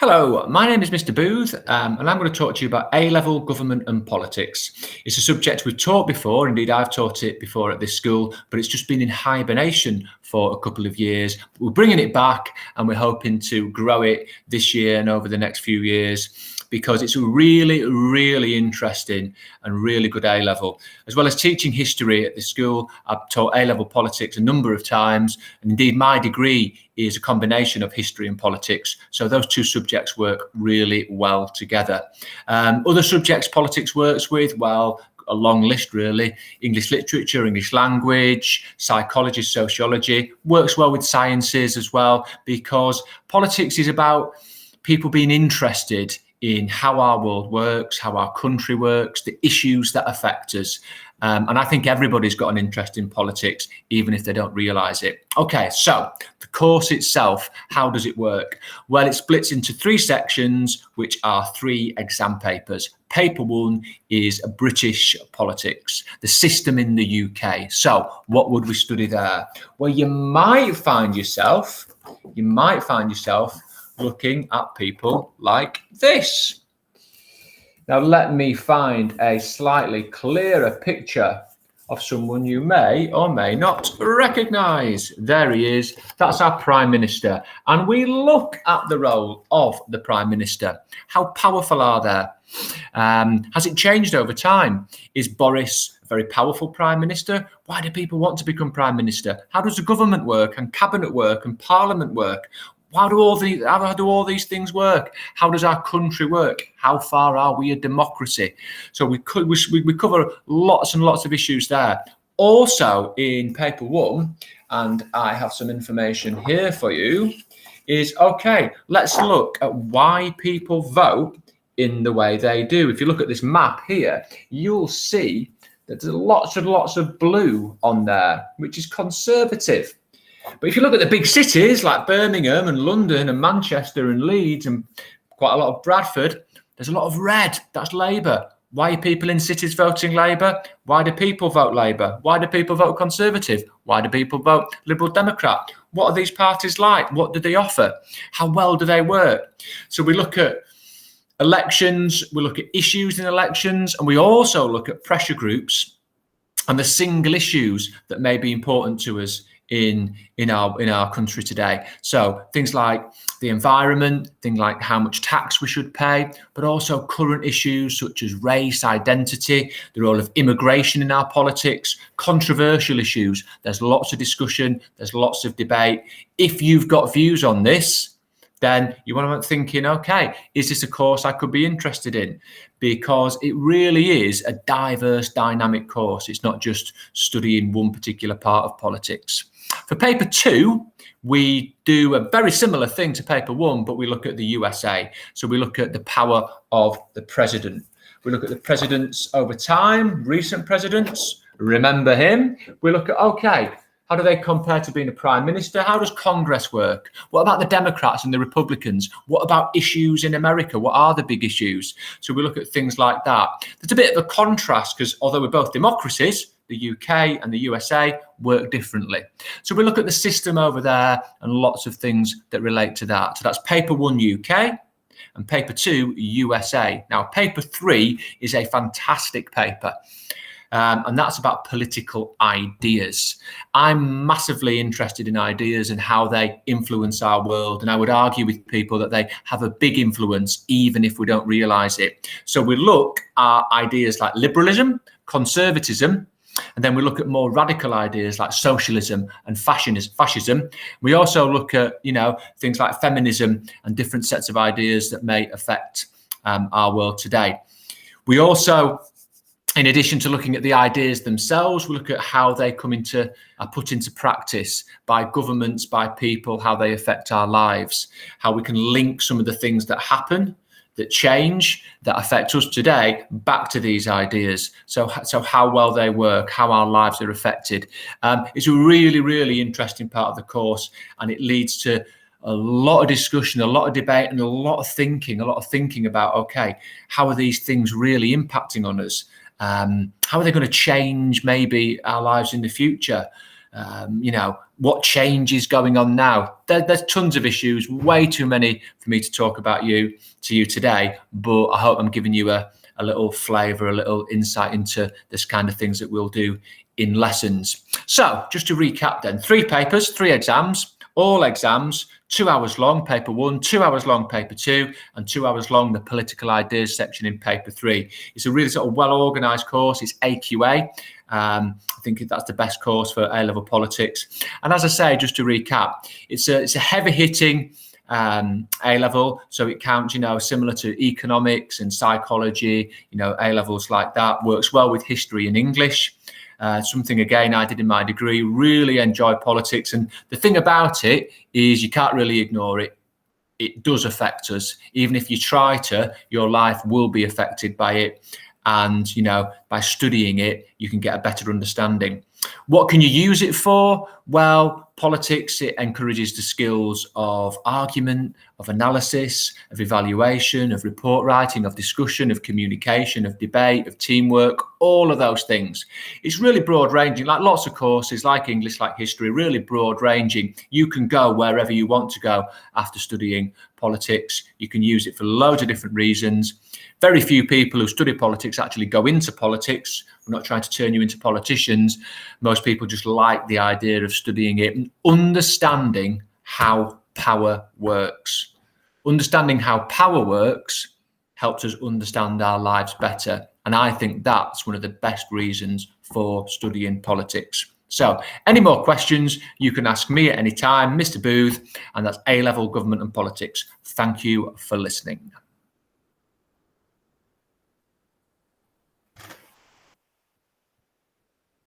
Hello, my name is Mr. Booth, and I'm going to talk to you about A-level government and politics. It's a subject we've taught before. Indeed, I've taught it before at this school, but it's just been in hibernation for a couple of years. We're bringing it back, and we're hoping to grow it this year and over the next few years, because it's a really, really interesting and really good A-level. As well as teaching history at this school, I've taught A-level politics a number of times, and indeed my degree is a combination of history and politics. So those two subjects work really well together. Other subjects politics works with, well, a long list really. English literature, English language, psychology, sociology, works well with sciences as well, because politics is about people being interested in how our world works, how our country works, the issues that affect us. And I think everybody's got an interest in politics, even if they don't realise it. Okay, so the course itself, how does it work? Well, it splits into three sections, which are three exam papers. Paper one is British politics, the system in the UK. So what would we study there? Well, you might find yourself looking at people like this. Now, let me find a slightly clearer picture of someone you may or may not recognise. There he is. That's our Prime Minister. And we look at the role of the Prime Minister. How powerful are they? Has it changed over time? Is Boris a very powerful Prime Minister? Why do people want to become Prime Minister? How does the government work and cabinet work and Parliament work? How do all these things work? How does our country work? How far are we a democracy? So we cover lots and lots of issues there. Also in paper one, and I have some information here for you, is okay, let's look at why people vote in the way they do. If you look at this map here, you'll see that there's lots of blue on there, which is Conservative. But if you look at the big cities like Birmingham and London and Manchester and Leeds and quite a lot of Bradford, there's a lot of red. That's Labour. Why are people in cities voting Labour? Why do people vote Labour? Why do people vote Conservative? Why do people vote Liberal Democrat? What are these parties like? What do they offer? How well do they work? So we look at elections, we look at issues in elections, and we also look at pressure groups and the single issues that may be important to us in our country today. So things like the environment, things like how much tax we should pay, but also current issues such as race, identity, the role of immigration in our politics, controversial issues. There's lots of discussion, there's lots of debate. If you've got views on this, then you want to be thinking, okay, is this a course I could be interested in? Because it really is a diverse, dynamic course. It's not just studying one particular part of politics. For paper two, we do a very similar thing to paper one, but we look at the USA. So we look at the power of the president. We look at the presidents over time, recent presidents, remember him. We look at, okay, how do they compare to being a prime minister? How does Congress work? What about the Democrats and the Republicans? What about issues in America? What are the big issues? So we look at things like that. There's a bit of a contrast because although we're both democracies, the UK and the USA work differently. So we look at the system over there and lots of things that relate to that. So that's paper one UK and paper two USA. Now, paper three is a fantastic paper. And that's about political ideas. I'm massively interested in ideas and how they influence our world. And I would argue with people that they have a big influence, even if we don't realise it. So we look at ideas like liberalism, conservatism, and then we look at more radical ideas like socialism and fascism. We also look at, things like feminism and different sets of ideas that may affect our world today. We also, in addition to looking at the ideas themselves, we look at how they are put into practice by governments, by people, how they affect our lives, how we can link some of the things that happen, that change, that affect us today back to these ideas. So how well they work, how our lives are affected. It's a really, really interesting part of the course, and it leads to a lot of discussion, a lot of debate, and a lot of thinking about, okay, how are these things really impacting on us? How are they going to change maybe our lives in the future? what change is going on now. There's tons of issues, way too many for me to talk about to you today, but I hope I'm giving you a little flavour, a little insight into this kind of things that we'll do in lessons. So just to recap then, 3 papers, 3 exams, all exams, 2 hours long, paper 1, 2 hours long, paper 2, and 2 hours long, the political ideas section in paper 3. It's a really sort of well-organised course. It's AQA. I think that's the best course for A-level politics. And as I say, just to recap, it's a heavy-hitting A-level, so it counts, similar to economics and psychology, A-levels like that. Works well with history and English. Something, again, I did in my degree. Really enjoy politics. And the thing about it is you can't really ignore it. It does affect us. Even if you try to, your life will be affected by it. And, by studying it, you can get a better understanding. What can you use it for? Well, politics, it encourages the skills of argument, of analysis, of evaluation, of report writing, of discussion, of communication, of debate, of teamwork, all of those things. It's really broad ranging, like lots of courses, like English, like history, really broad ranging. You can go wherever you want to go after studying politics. You can use it for loads of different reasons. Very few people who study politics actually go into politics. We're not trying to turn you into politicians. Most people just like the idea of studying it and understanding how power works. Understanding how power works helps us understand our lives better. And I think that's one of the best reasons for studying politics. So any more questions, you can ask me at any time, Mr. Booth, and that's A-Level Government and Politics. Thank you for listening.